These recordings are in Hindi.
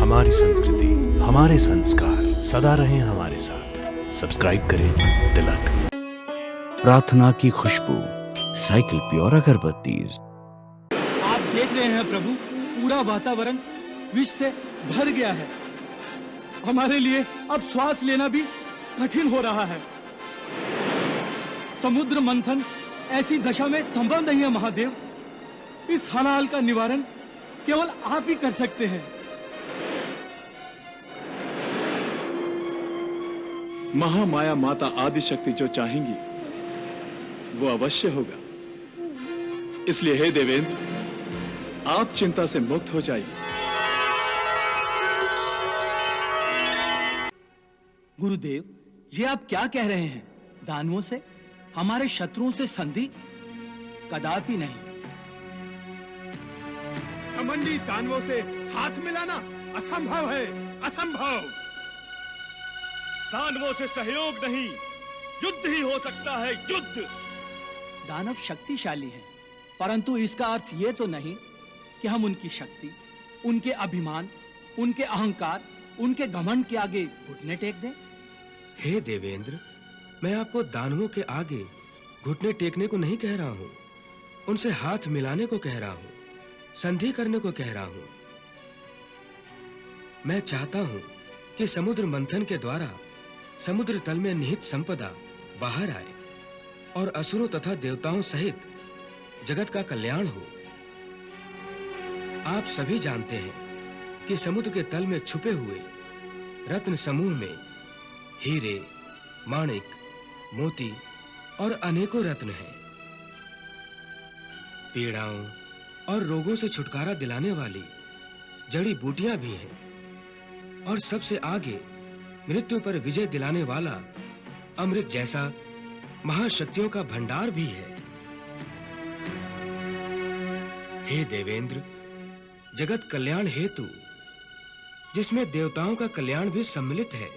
हमारी संस्कृति, हमारे संस्कार सदा रहें हमारे साथ। सब्सक्राइब करें तिलक। प्रार्थना की खुशबू, साइकिल प्योर अगरबत्ती। आप देख रहे हैं प्रभु, पूरा वातावरण विष से भर गया है। हमारे लिए अब श्वास लेना भी कठिन हो रहा है। समुद्र मंथन ऐसी दशा में संभव नहीं है महादेव। इस हलाल का निवारण केवल आप ही कर सकते हैं। महामाया माता आदि शक्ति जो चाहेंगी वो अवश्य होगा। इसलिए हे देवेंद्र, आप चिंता से मुक्त हो जाइए। गुरुदेव, ये आप क्या कह रहे हैं? दानवों से, हमारे शत्रुओं से संधि? कदापि नहीं। घमंडी दानवों से हाथ मिलाना असंभव है, असंभव। दानवों से सहयोग नहीं, युद्ध ही हो सकता है, युद्ध। दानव शक्तिशाली हैं, परंतु इसका अर्थ ये तो नहीं कि हम उनकी शक्ति, उनके अभिमान, उनके अहंकार, उनके घमंड के आगे घुटने टेक दें। हे देवेंद्र, मैं आपको दानवों के आगे घुटने टेकने को नहीं कह रहा हूं, उनसे हाथ मिलाने को कह रहा हूं, संधि करने को कह रहा हूं। मैं चाहता हूं कि समुद्र मंथन के द्वारा समुद्र तल में निहित संपदा बाहर आए और असुरों तथा देवताओं सहित जगत का कल्याण हो। आप सभी जानते हैं कि समुद्र के तल में छुपे हुए रत्न समूह में हीरे, माणिक, मोती और अनेकों रत्न हैं। पीड़ाओं और रोगों से छुटकारा दिलाने वाली जड़ी बूटियां भी हैं और सबसे आगे मृत्यु पर विजय दिलाने वाला अमृत जैसा महाशक्तियों का भंडार भी है। हे देवेंद्र, जगत कल्याण हेतु जिसमें देवताओं का कल्याण भी सम्मिलित है,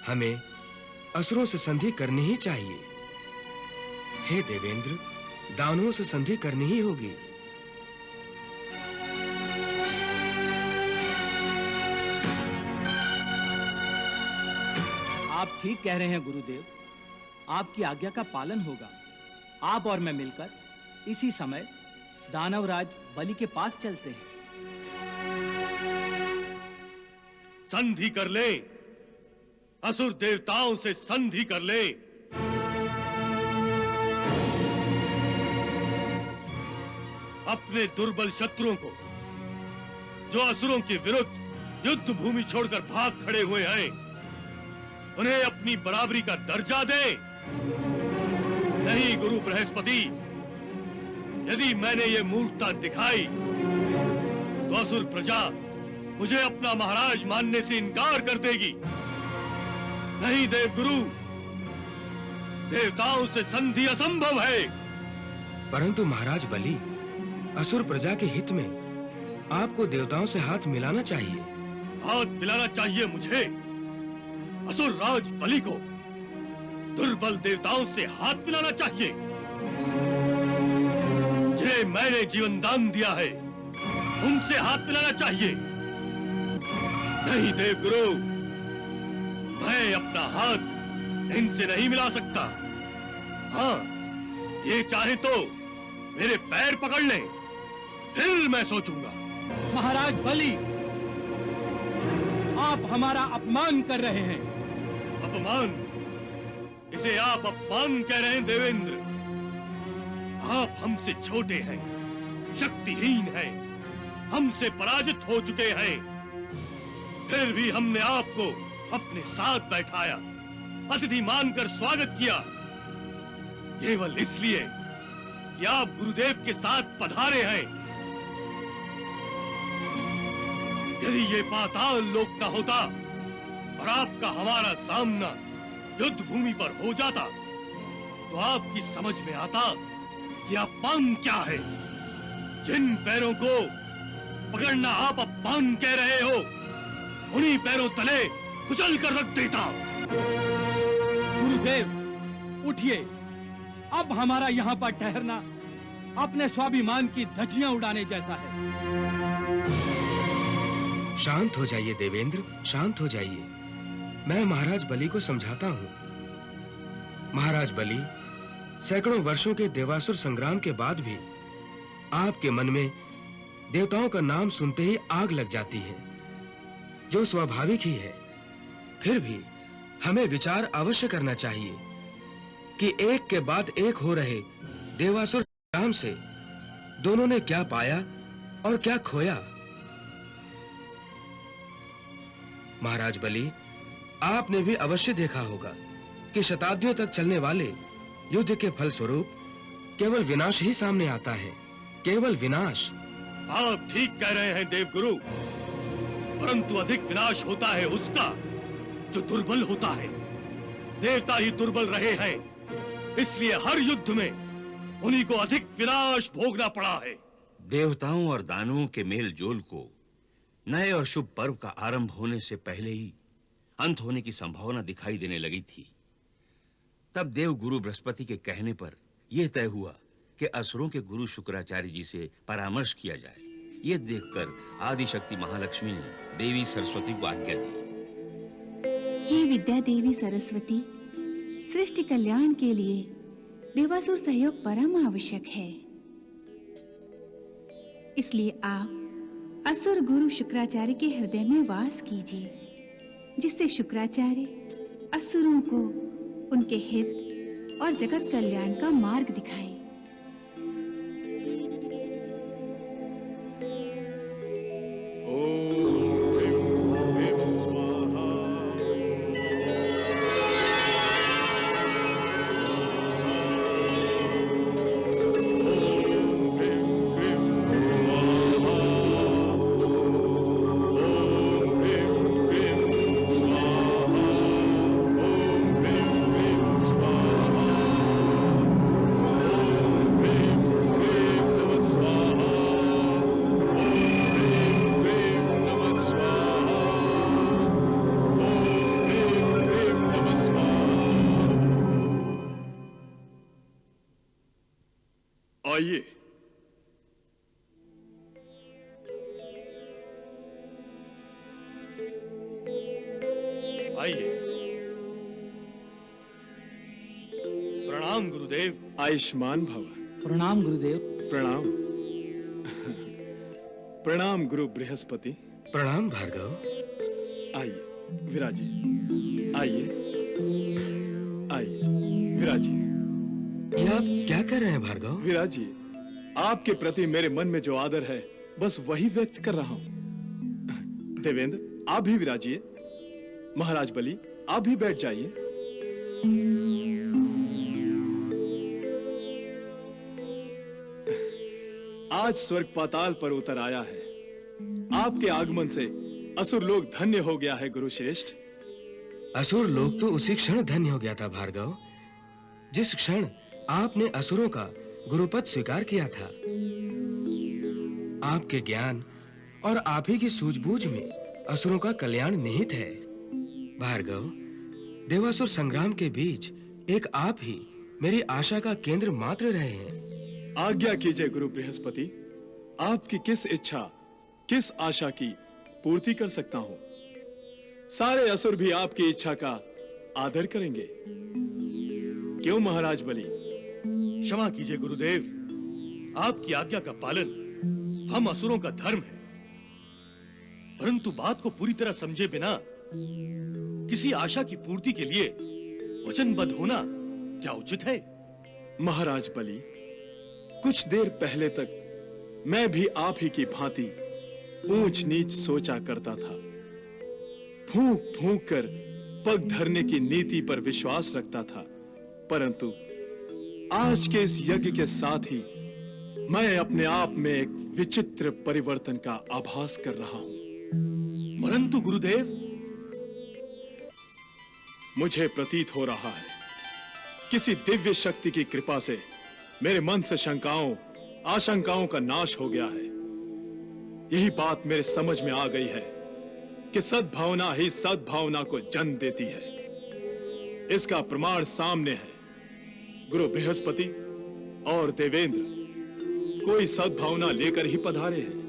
हमें असुरों से संधि करनी ही चाहिए। हे देवेंद्र, दानवों से संधि करनी ही होगी। आप ठीक कह रहे हैं गुरुदेव, आपकी आज्ञा का पालन होगा। आप और मैं मिलकर इसी समय दानवराज बलि के पास चलते हैं। संधि कर ले, असुर देवताओं से संधि कर ले। अपने दुर्बल शत्रुओं को, जो असुरों के विरुद्ध युद्ध भूमि छोड़कर भाग खड़े हुए हैं, उन्हें अपनी बराबरी का दर्जा दे। नहीं गुरु बृहस्पति, यदि मैंने ये मूर्खता दिखाई तो असुर प्रजा मुझे अपना महाराज मानने से इनकार कर देगी। नहीं देवगुरु, देवताओं से संधि असंभव है। परंतु महाराज बलि, असुर प्रजा के हित में आपको देवताओं से हाथ मिलाना चाहिए। हाथ मिलाना चाहिए मुझे? असुर राज बलि को दुर्बल देवताओं से हाथ मिलाना चाहिए? जिन्हें मैंने जीवन दान दिया है, उनसे हाथ मिलाना चाहिए? नहीं देवगुरु, मैं अपना हाथ इनसे नहीं मिला सकता। हाँ, ये चाहे तो मेरे पैर पकड़ लें, फिर मैं सोचूंगा। महाराज बलि, आप हमारा अपमान कर रहे हैं। अपमान? इसे आप अपमान कह रहे हैं देवेंद्र? आप हमसे छोटे हैं, शक्तिहीन हैं, हमसे पराजित हो चुके हैं, फिर भी हमने आपको अपने साथ बैठाया, अतिथि मानकर स्वागत किया, केवल इसलिए कि आप गुरुदेव के साथ पधारे हैं। यदि ये पाताल लोक का होता और आपका हमारा सामना युद्ध भूमि पर हो जाता, तो आपकी समझ में आता कि अपमान क्या है। जिन पैरों को पकड़ना आप अपमान कह रहे हो, उन्हीं पैरों तले कुचल कर रख देता। गुरुदेव, उठिए। अब हमारा यहाँ पर ठहरना अपने स्वाभिमान की धज्जियां उड़ाने जैसा है। शांत हो जाइए देवेंद्र, शांत हो जाइए। मैं महाराज बलि को समझाता हूं। महाराज बलि, सैकड़ों वर्षों के देवासुर संग्राम के बाद भी आपके मन में देवताओं का नाम सुनते ही आग लग जाती है, जो स्वाभाविक ही है। फिर भी हमें विचार अवश्य करना चाहिए कि एक के बाद एक हो रहे देवासुर संग्राम से दोनों ने क्या पाया और क्या खोया। महाराज बलि, आपने भी अवश्य देखा होगा कि शताब्दियों तक चलने वाले युद्ध के फलस्वरूप केवल विनाश ही सामने आता है, केवल विनाश। आप ठीक कह रहे हैं देवगुरु, परंतु अधिक विनाश होता है उसका जो दुर्बल होता है। देवता ही दुर्बल रहे हैं, इसलिए हर युद्ध में उन्हीं को अधिक विनाश भोगना पड़ा है। देवताओं और दानवों के मेल जोल को नए और शुभ पर्व का आरंभ होने से पहले ही अंत होने की संभावना दिखाई देने लगी थी। तब देव गुरु बृहस्पति के कहने पर यह तय हुआ कि असुरों के गुरु शुक्राचार्य जी से परामर्श किया जाए। यह देखकर आदिशक्ति महालक्ष्मी ने देवी सरस्वती को आज्ञा दी। हे विद्या देवी सरस्वती, सृष्टि कल्याण के लिए देवासुर सहयोग परम आवश्यक है। इसलिए आप असुर गुरु शुक्राचार्य के हृदय में वास कीजिए, जिससे शुक्राचार्य असुरों को उनके हित और जगत कल्याण का मार्ग दिखाएं। आइए। आइए। प्रणाम गुरुदेव। आयुष्मान भव। प्रणाम गुरुदेव। प्रणाम। प्रणाम गुरु बृहस्पति। प्रणाम भार्गव। आइए विराजिए। आइए आइए विराजिए। ये आप क्या कर रहे हैं भार्गव? विराजिए। आपके प्रति मेरे मन में जो आदर है बस वही व्यक्त कर रहा हूं। देवेंद्र, आप भी विराजिए। महाराज बलि, आप भी बैठ जाइए। आज स्वर्ग पाताल पर उतर आया है। आपके आगमन से असुर लोग धन्य हो गया है गुरु श्रेष्ठ। असुर लोग तो उसी क्षण धन्य हो गया था भार्गव, जिस क्षण आपने असुरों का गुरुपद स्वीकार किया था। आपके ज्ञान और आप ही की सूझबूझ में असुरों का कल्याण निहित है। भार्गव, देवासुर संग्राम के बीच एक आप ही मेरी आशा का केंद्र मात्र रहे हैं। आज्ञा कीजिए गुरु बृहस्पति। आपकी किस इच्छा, किस आशा की पूर्ति कर सकता हूं। सारे असुर भी आपकी इच्छा का आदर करेंगे। क्यों महाराज बलि? क्षमा कीजिए गुरुदेव, आपकी आज्ञा का पालन हम असुरों का धर्म है, परंतु बात को पूरी तरह समझे बिना किसी आशा की पूर्ति के लिए वचनबद्ध होना क्या उचित है? महाराज बलि, कुछ देर पहले तक मैं भी आप ही की भांति ऊंच नीच सोचा करता था। फूंक फूंक कर पग धरने की नीति पर विश्वास रखता था, परंतु आज के इस यज्ञ के साथ ही मैं अपने आप में एक विचित्र परिवर्तन का आभास कर रहा हूं। परंतु गुरुदेव, मुझे प्रतीत हो रहा है किसी दिव्य शक्ति की कृपा से मेरे मन से शंकाओं, आशंकाओं का नाश हो गया है। यही बात मेरे समझ में आ गई है कि सद्भावना ही सद्भावना को जन्म देती है। इसका प्रमाण सामने है। गुरु बृहस्पति और देवेंद्र कोई सद्भावना लेकर ही पधारे हैं।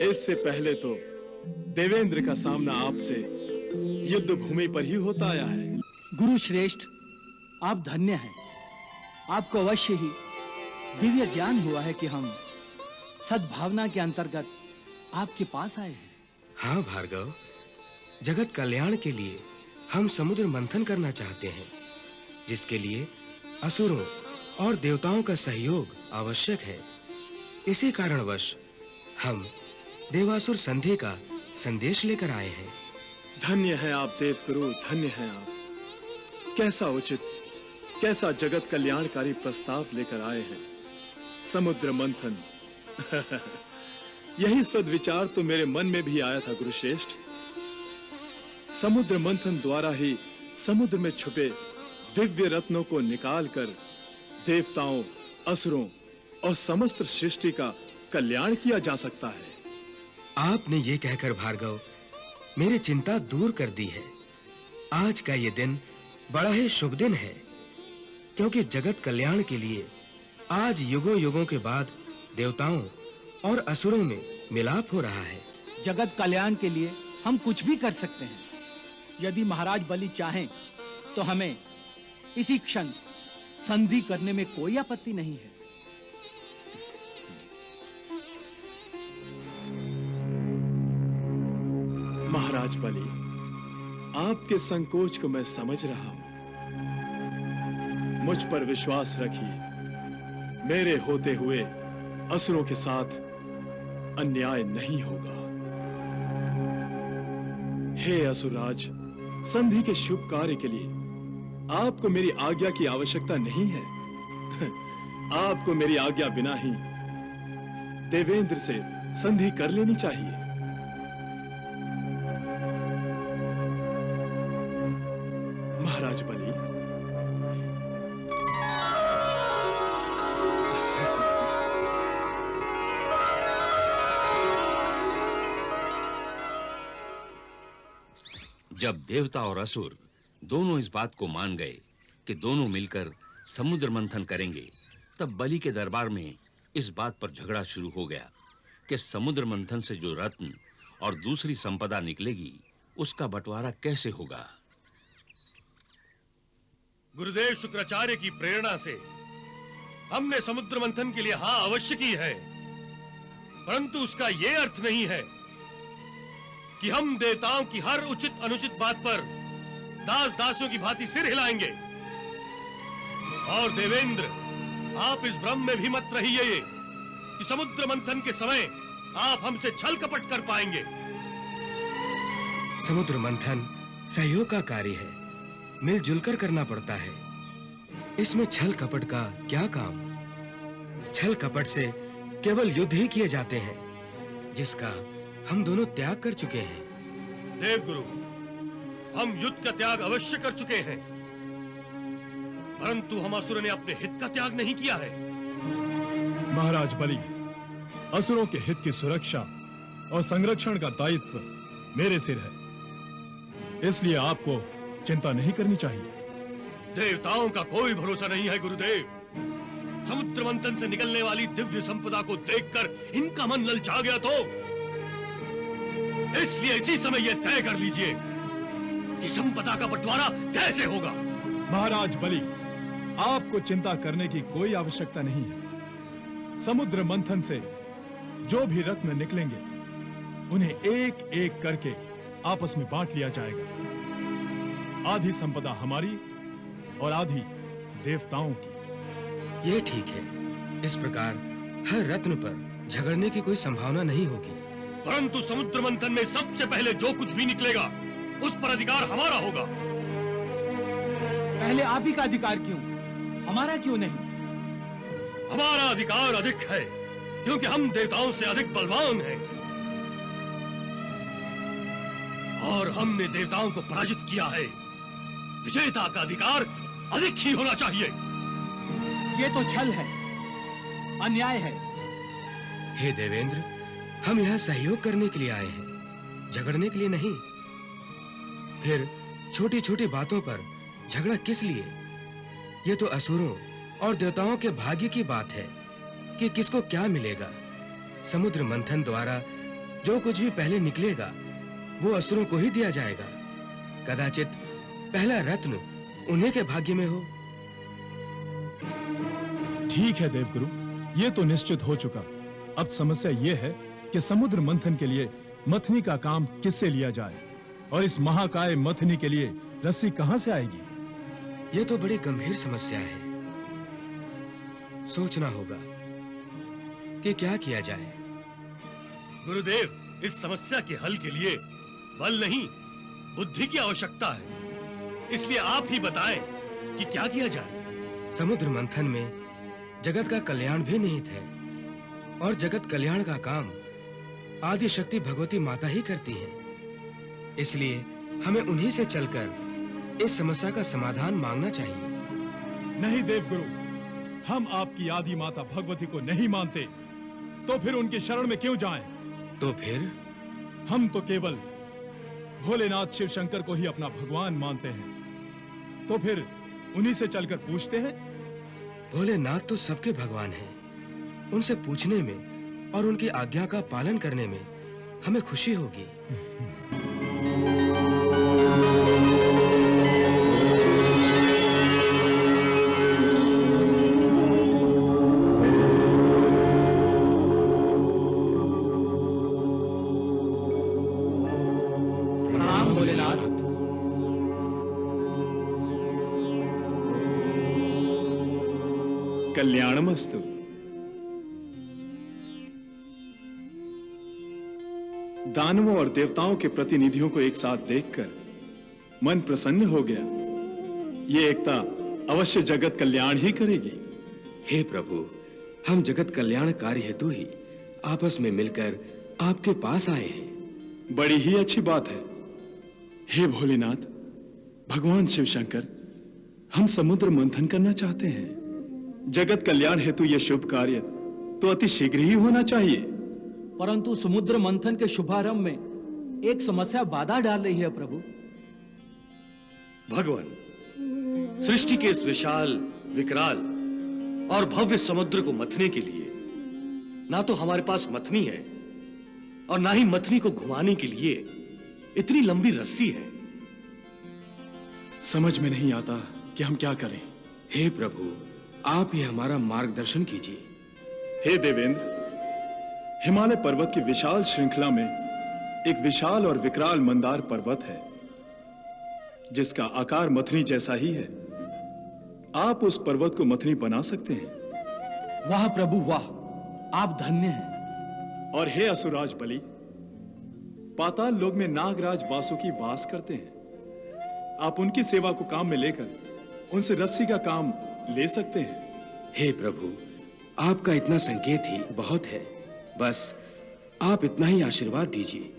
इससे पहले तो देवेंद्र का सामना आपसे युद्ध भूमि पर ही होता आया है। गुरु श्रेष्ठ, आप धन्य हैं। आपको अवश्य ही दिव्य ज्ञान हुआ है कि हम सद्भावना के अंतर्गत आपके पास आए हैं। हाँ भार्गव, जगत कल्याण के लिए हम समुद्र मंथन करना चाहते हैं, जिसके लिए असुरों और देवताओं का सहयोग आवश्यक है। इसी कारणवश हम देवासुर संधि का संदेश लेकर आए हैं। धन्य है आप देवगुरु, धन्य हैं आप। कैसा उचित, कैसा जगत कल्याणकारी प्रस्ताव लेकर आए हैं। समुद्र मंथन यही सद्विचार तो मेरे मन में भी आया था गुरुश्रेष्ठ। समुद्र मंथन द्वारा ही समुद्र में छुपे दिव्य रत्नों को निकालकर देवताओं, असुरों और समस्त सृष्टि का कल्याण किया जा सकता है। आपने ये कहकर भार्गव मेरी चिंता दूर कर दी है। आज का ये दिन बड़ा ही शुभ दिन है, क्योंकि जगत कल्याण के लिए आज युगों युगों के बाद देवताओं और असुरों में मिलाप हो रहा है। जगत कल्याण के लिए हम कुछ भी कर सकते हैं। यदि महाराज बलि चाहें तो हमें इसी क्षण संधि करने में कोई आपत्ति नहीं है। महाराज बलि, आपके संकोच को मैं समझ रहा हूं। मुझ पर विश्वास रखिए, मेरे होते हुए असुरों के साथ अन्याय नहीं होगा। हे असुरराज, संधि के शुभ कार्य के लिए आपको मेरी आज्ञा की आवश्यकता नहीं है। आपको मेरी आज्ञा बिना ही देवेंद्र से संधि कर लेनी चाहिए। महाराज बलि, जब देवता और असुर दोनों इस बात को मान गए कि दोनों मिलकर समुद्र मंथन करेंगे, तब बलि के दरबार में इस बात पर झगड़ा शुरू हो गया कि समुद्र मंथन से जो रत्न और दूसरी संपदा निकलेगी, उसका बंटवारा कैसे होगा। गुरुदेव शुक्राचार्य की प्रेरणा से हमने समुद्र मंथन के लिए हाँ अवश्य की है, परंतु उसका यह अर्थ नहीं है कि हम देवताओं की हर उचित अनुचित बात पर दास दासियों की भांति सिर हिलाएंगे। और देवेंद्र, आप इस भ्रम में भी मत रहिए कि समुद्र मंथन के समय आप हमसे छल कपट कर पाएंगे। समुद्र मंथन सहयोग का कार्य है, मिलजुल कर करना पड़ता है। इसमें छल कपट का क्या काम? छल कपट से केवल युद्ध ही किए जाते हैं, जिसका हम दोनों त्याग कर चुके हैं। देवगुरु, हम युद्ध का त्याग अवश्य कर चुके हैं, परंतु हम असुर ने अपने हित का त्याग नहीं किया है। महाराज बलि, असुरों के हित की सुरक्षा और संरक्षण का दायित्व मेरे सिर है, इसलिए आपको चिंता नहीं करनी चाहिए। देवताओं का कोई भरोसा नहीं है गुरुदेव। समुद्र मंथन से निकलने वाली दिव्य संपदा को देखकर इनका मन ललचा गया, तो इसलिए इसी समय यह तय कर लीजिए कि संपदा का बंटवारा कैसे होगा। महाराज बलि, आपको चिंता करने की कोई आवश्यकता नहीं है। समुद्र मंथन से जो भी रत्न निकलेंगे, उन्हें एक एक करके आपस में बांट लिया जाएगा। आधी संपदा हमारी और आधी देवताओं की। ये ठीक है। इस प्रकार हर रत्न पर झगड़ने की कोई संभावना नहीं होगी। परंतु समुद्र मंथन में सबसे पहले जो कुछ भी निकलेगा, उस पर अधिकार हमारा होगा। पहले आप ही का अधिकार क्यों, हमारा क्यों नहीं? हमारा अधिकार अधिक है, क्योंकि हम देवताओं से अधिक बलवान हैं और हमने देवताओं को पराजित किया है। विजेता का अधिकार अधिक ही होना चाहिए। ये तो छल है, अन्याय है। हे देवेंद्र, हम यहाँ सहयोग करने के लिए आए हैं, झगड़ने के लिए नहीं। फिर छोटी-छोटी बातों पर झगड़ा किस लिए? ये तो असुरों और देवताओं के भाग्य की बात है कि किसको क्या मिलेगा। समुद्र मंथन द्वारा जो कुछ भी पहले निकलेगा वो असुरों को ही दिया जाएगा। कदाचित पहला रत्न उन्हीं के भाग्य में हो। ठीक है देवगुरु, ये तो निश्चित हो चुका। अब समस्या ये है कि समुद्र मंथन के लिए मथनी का काम किससे लिया जाए, और इस महाकाय मथनी के लिए रस्सी कहां से आएगी? ये तो बड़ी गंभीर समस्या है। सोचना होगा कि क्या किया जाए। गुरुदेव, इस समस्या के हल के लिए बल नहीं, बुद्धि की आवश्यकता है। इसलिए आप ही बताएं कि क्या किया जाए। समुद्र मंथन में जगत का कल्याण भी निहित है, और जगत कल्याण का काम आदि शक्ति भगवती माता ही करती हैं। इसलिए हमें उन्हीं से चलकर इस समस्या का समाधान मांगना चाहिए। नहीं देवगुरु, हम आपकी आदि माता भगवती को नहीं मानते, तो फिर उनकी शरण में क्यों जाएं? तो फिर हम तो केवल भोलेनाथ शिव शंकर को ही अपना भगवान मानते हैं। तो फिर उन्हीं से चलकर पूछते हैं। भोलेनाथ तो सबके भगवान हैं। उनसे पूछने में और उनकी आज्ञा का पालन करने में हमें खुशी होगी। प्रणाम भोलेनाथ। कल्याणमस्तु। दानवों और देवताओं के प्रतिनिधियों को एक साथ देखकर मन प्रसन्न हो गया। ये एकता अवश्य जगत कल्याण ही करेगी। हे प्रभु, हम जगत कल्याण कार्य हेतु ही आपस में मिलकर आपके पास आए हैं। बड़ी ही अच्छी बात है। हे भोलेनाथ, भगवान शिव शंकर, हम समुद्र मंथन करना चाहते हैं। जगत कल्याण हेतु यह शुभ कार्य तो अति शीघ्र ही होना चाहिए। परंतु समुद्र मंथन के शुभारंभ में एक समस्या बाधा डाल रही है प्रभु। भगवान, सृष्टि के इस विशाल, विकराल और भव्य समुद्र को मथने के लिए ना तो हमारे पास मथनी है और ना ही मथनी को घुमाने के लिए इतनी लंबी रस्सी है। समझ में नहीं आता कि हम क्या करें। हे प्रभु, आप ही हमारा मार्गदर्शन कीजिए। हे देवेंद्र, हिमालय पर्वत की विशाल श्रृंखला में एक विशाल और विकराल मंदार पर्वत है, जिसका आकार मथनी जैसा ही है। आप उस पर्वत को मथनी बना सकते हैं। वाह प्रभु वाह, आप धन्य हैं। और हे असुराज बलि, पाताल लोक में नागराज वासुकी वास करते हैं। आप उनकी सेवा को काम में लेकर उनसे रस्सी का काम ले सकते हैं। हे प्रभु, आपका इतना संकेत ही बहुत है। बस आप इतना ही आशीर्वाद दीजिए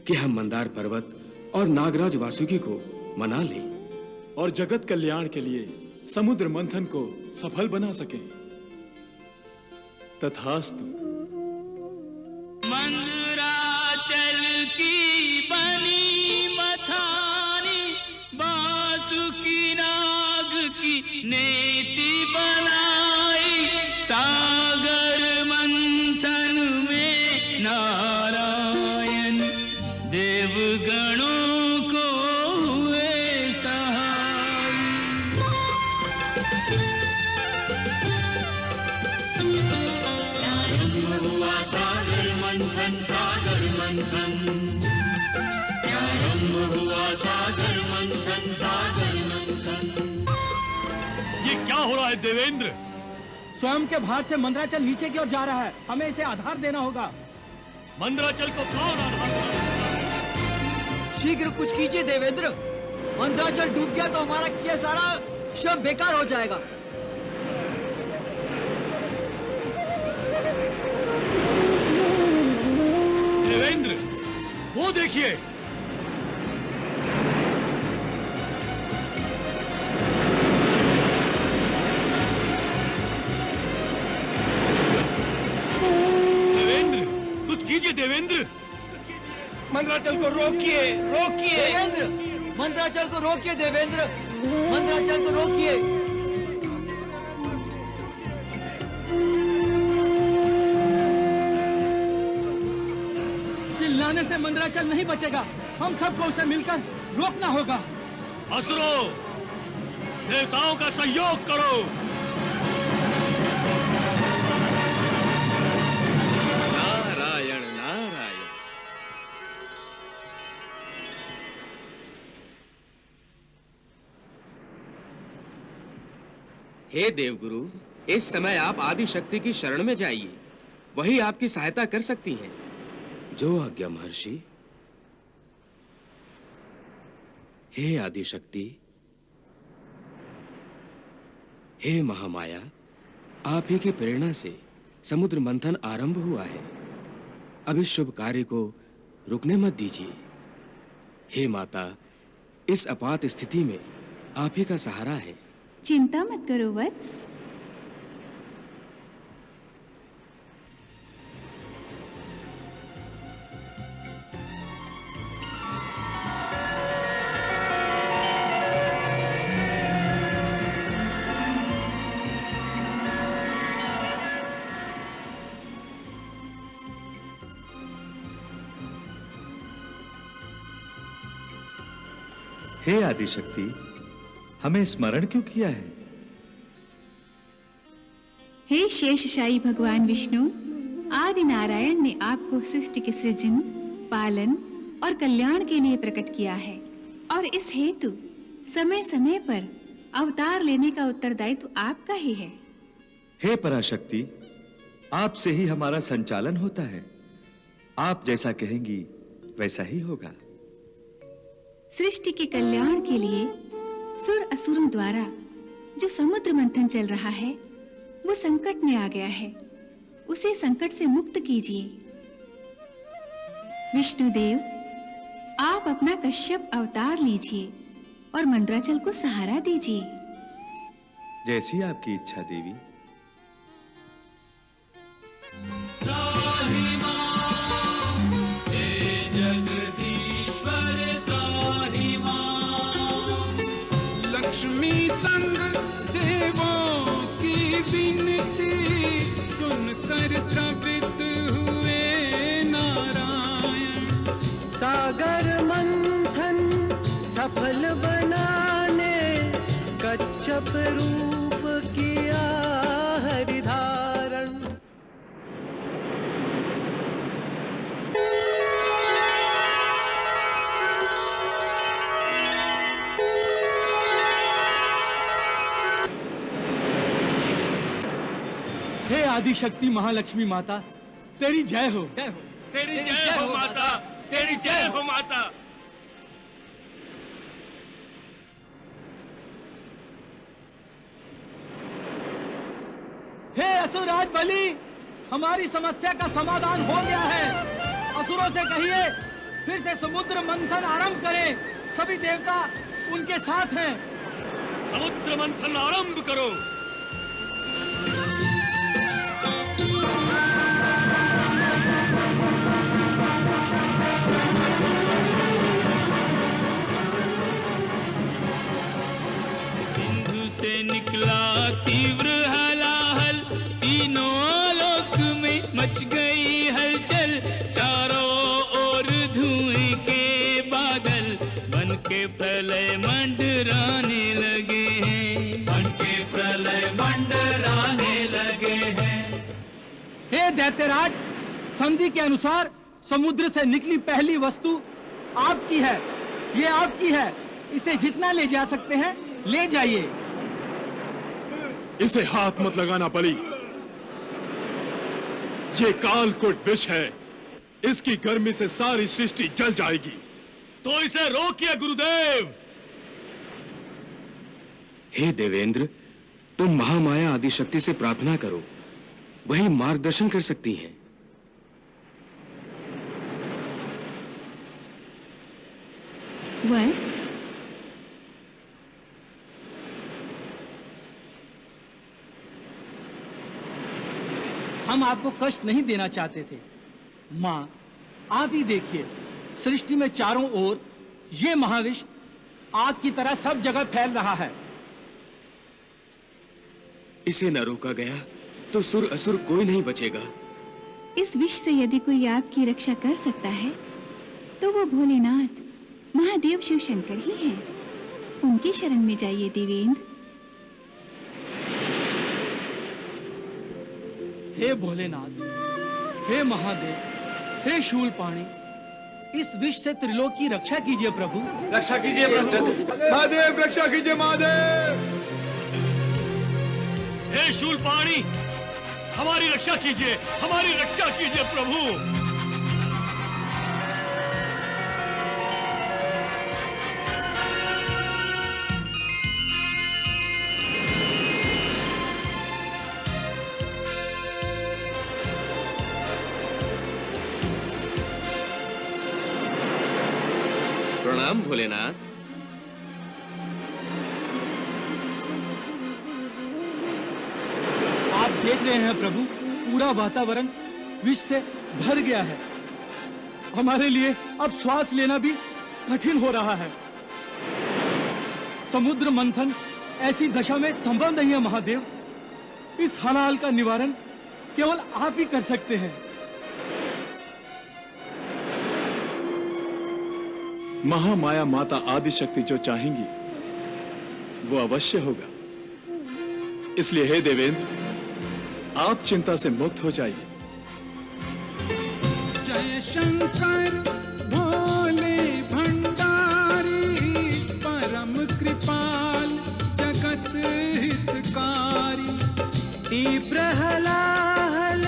कि हम मंदार पर्वत और नागराज वासुकी को मना लें और जगत कल्याण के लिए समुद्र मंथन को सफल बना सकें। तथास्तु। मंदराचल की बनी मथानी, बासुकी नाग की नेति बनाई, सागर मंथन में नारायण देवगणों को हुए सहाय। प्रारंभ हुआ सागर मंथन, सागर मंथन। प्रारंभ हुआ सागर मंथन, सागर मंथन। ये क्या हो रहा है देवेंद्र? स्वयं के भार से मंदराचल नीचे की ओर जा रहा है। हमें इसे आधार देना होगा। मंदराचल को कौन आधार देगा? शीघ्र कुछ कीजिए देवेंद्र। मंदराचल डूब गया तो हमारा किया सारा श्रम बेकार हो जाएगा। देवेंद्र, वो देखिए। कीजिए देवेंद्र। मंदराचल को रोकिए, रोकिए देवेंद्र। मंदराचल को रोकिए देवेंद्र। मंदराचल को रोकिए। चिल्लाने से मंदराचल नहीं बचेगा। हम सबको उसे मिलकर रोकना होगा। असुरों, देवताओं का सहयोग करो। नारायण नारायण। हे देवगुरु, इस समय आप आदि शक्ति की शरण में जाइए, वही आपकी सहायता कर सकती हैं। जो आज्ञा महर्षि। हे आदि शक्ति, हे महामाया, आप ही की प्रेरणा से समुद्र मंथन आरंभ हुआ है। अब इस शुभ कार्य को रुकने मत दीजिए। हे माता, इस आपात स्थिति में आप ही का सहारा है। चिंता मत करो वत्स। हे आदिशक्ति, हमें स्मरण क्यों किया है? हे शेषशायी भगवान विष्णु, आदि नारायण ने आपको सृष्टि के सृजन, पालन और कल्याण के लिए प्रकट किया है और इस हेतु समय समय पर अवतार लेने का उत्तरदायित्व आपका ही है। हे पराशक्ति, आपसे ही हमारा संचालन होता है। आप जैसा कहेंगी वैसा ही होगा। सृष्टि के कल्याण के लिए सुर असुरों द्वारा जो समुद्र मंथन चल रहा है वो संकट में आ गया है। उसे संकट से मुक्त कीजिए। विष्णुदेव, आप अपना कश्यप अवतार लीजिए और मंदराचल को सहारा दीजिए। जैसी आपकी इच्छा देवी। लक्ष्मी संग देवों की विनती सुनकर चकित हुए नारायण। सागर मंथन सफल बनाने कच्छप रूप किया हरिधारण। हे आदि शक्ति महालक्ष्मी माता, तेरी जय हो। जय हो, तेरी जय हो माता, तेरी जय हो माता। हे असुराज बलि, हमारी समस्या का समाधान हो गया है। असुरों से कहिए फिर से समुद्र मंथन आरंभ करें। सभी देवता उनके साथ हैं। समुद्र मंथन आरंभ करो। सिंधु से निकला तीव्र हलाहल, तीनों आलोक में मच गई हलचल। चारों ओर धुएं के बादल बन के प्रलय मंडराने लगे हैं। बन के प्रलय मंडराने लगे हैं। हे दैत्यराज, संधि के अनुसार समुद्र से निकली पहली वस्तु आपकी है। ये आपकी है। इसे जितना ले जा सकते हैं ले जाइए। इसे हाथ मत लगाना बलि। ये कालकूट विष है। इसकी गर्मी से सारी सृष्टि जल जाएगी। तो इसे रोकिए गुरुदेव। हे देवेंद्र, तुम महामाया आदिशक्ति से प्रार्थना करो, वही मार्गदर्शन कर सकती हैं। वत्स, हम आपको कष्ट नहीं देना चाहते थे। माँ, आप ही देखिए, सृष्टि में चारों ओर ये महाविष आग की तरह सब जगह फैल रहा है। इसे न रोका गया तो सुर असुर कोई नहीं बचेगा। इस विष से यदि कोई आपकी रक्षा कर सकता है तो वो भोलेनाथ महादेव शिव शंकर ही हैं। उनकी शरण में जाइए देवेंद्र। हे भोलेनाथ, हे महादेव, हे शूलपाणी, इस विष से त्रिलोक की रक्षा कीजिए प्रभु। रक्षा कीजिए प्रभु। महादेव रक्षा कीजिए महादेव। हे शूलपाणी, हमारी रक्षा कीजिए, हमारी रक्षा कीजिए प्रभु। प्रणाम भोलेनाथ। आप देख रहे हैं प्रभु, पूरा वातावरण विष से भर गया है। हमारे लिए अब श्वास लेना भी कठिन हो रहा है। समुद्र मंथन ऐसी दशा में संभव नहीं है महादेव। इस हलाहल का निवारण केवल आप ही कर सकते हैं। महामाया माता आदिशक्ति जो चाहेंगी वो अवश्य होगा। इसलिए हे देवेंद्र, आप चिंता से मुक्त हो जाइए। जय शंकर भोले भंडारी, परम कृपाल जगत हितकारी। प्रहलाहल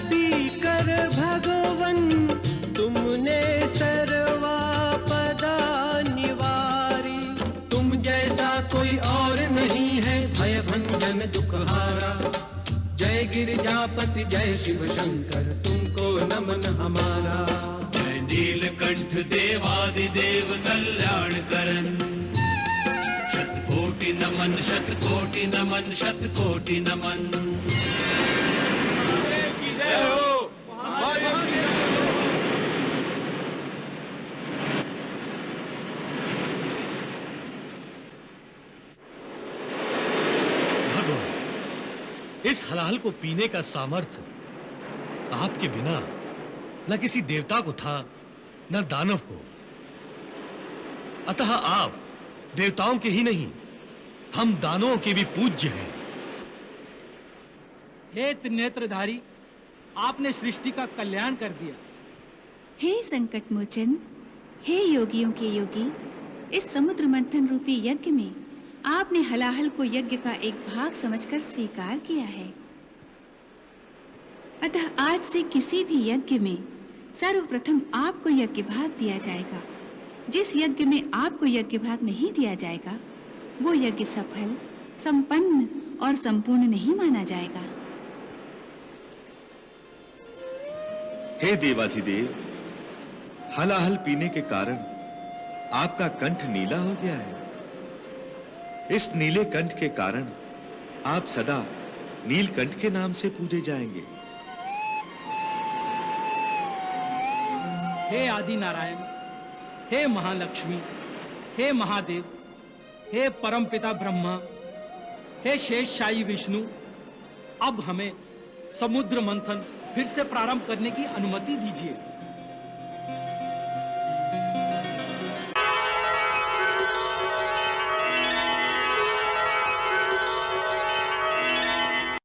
पीकर भगवन, तुमने सर्वापदा निवारी। तुम जैसा कोई और नहीं है भय भंजन दुखहारा। जय गिरिजापति जय शिव शंकर, तुमको नमन हमारा। जय नीलकंठ देवादिदेव कल्याण करन, शतकोटि नमन शतकोटि नमन शतकोटि नमन। इस हलाहल को पीने का सामर्थ्य आपके बिना न किसी देवता को था न दानव को। अतः आप देवताओं के ही नहीं, हम दानवों के भी पूज्य हैं। हे त्रिनेत्रधारी, आपने सृष्टि का कल्याण कर दिया। हे संकट मोचन, हे योगियों के योगी, इस समुद्र मंथन रूपी यज्ञ में आपने हलाहल को यज्ञ का एक भाग समझकर स्वीकार किया है। अतः आज से किसी भी यज्ञ में सर्वप्रथम आपको यज्ञ भाग दिया जाएगा। जिस यज्ञ में आपको यज्ञ भाग नहीं दिया जाएगा वो यज्ञ सफल, संपन्न और संपूर्ण नहीं माना जाएगा। हे देवाधिदेव, हलाहल पीने के कारण आपका कंठ नीला हो गया है। इस नीले कंठ के कारण आप सदा नीलकंठ के नाम से पूजे जाएंगे। हे आदि नारायण, हे महालक्ष्मी, हे महादेव, हे परमपिता ब्रह्मा, हे शेषशायी विष्णु, अब हमें समुद्र मंथन फिर से प्रारंभ करने की अनुमति दीजिए।